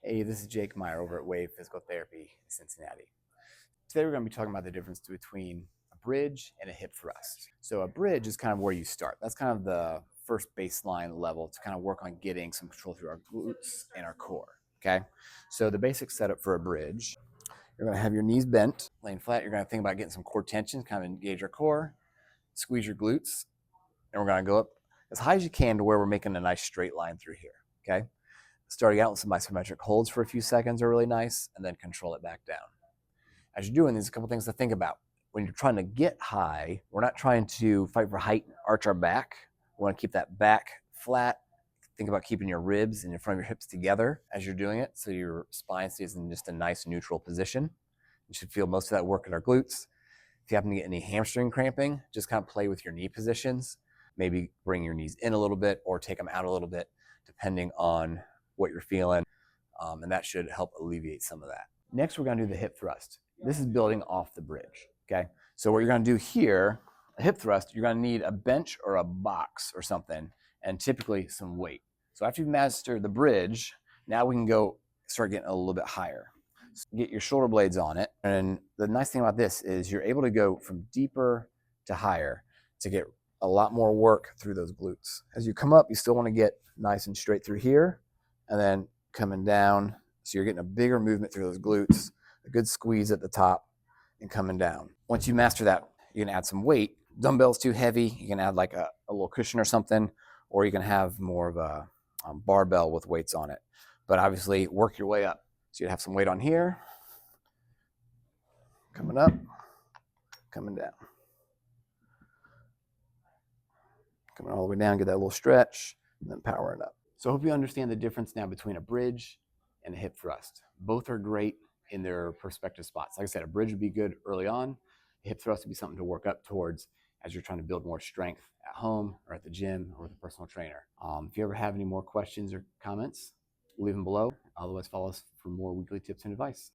Hey, this is Jake Meyer over at WAVE Physical Therapy in Cincinnati. Today we're going to be talking about the difference between a bridge and a hip thrust. So a bridge is kind of where you start. That's kind of the first baseline level to kind of work on getting some control through our glutes and our core, okay? So the basic setup for a bridge, you're going to have your knees bent, laying flat. You're going to think about getting some core tension, kind of engage our core, squeeze your glutes, and we're going to go up as high as you can to where we're making a nice straight line through here, okay? Starting out with some isometric holds for a few seconds are really nice, and then control it back down. As you're doing, there's a couple things to think about. When you're trying to get high, we're not trying to fight for height and arch our back. We want to keep that back flat. Think about keeping your ribs and in front of your hips together as you're doing it, so your spine stays in just a nice neutral position. You should feel most of that work in our glutes. If you happen to get any hamstring cramping, just kind of play with your knee positions. Maybe bring your knees in a little bit or take them out a little bit, depending on what you're feeling, and that should help alleviate some of that. Next, we're going to do the hip thrust. This is building off the bridge, okay? So what you're going to do here, a hip thrust, you're going to need a bench or a box or something, and typically some weight. So after you've mastered the bridge, now we can go start getting a little bit higher. So get your shoulder blades on it, and the nice thing about this is you're able to go from deeper to higher to get a lot more work through those glutes. As you come up, you still want to get nice and straight through here, and then coming down, so you're getting a bigger movement through those glutes, a good squeeze at the top, and coming down. Once you master that, you can add some weight. Dumbbells too heavy, you can add like a little cushion or something, or you can have more of a barbell with weights on it. But obviously, work your way up. So you'd have some weight on here, coming up, coming down. Coming all the way down, get that little stretch, and then powering up. So I hope you understand the difference now between a bridge and a hip thrust. Both are great in their respective spots. Like I said, a bridge would be good early on. A hip thrust would be something to work up towards as you're trying to build more strength at home or at the gym or with a personal trainer. If you ever have any more questions or comments, leave them below. Otherwise, follow us for more weekly tips and advice.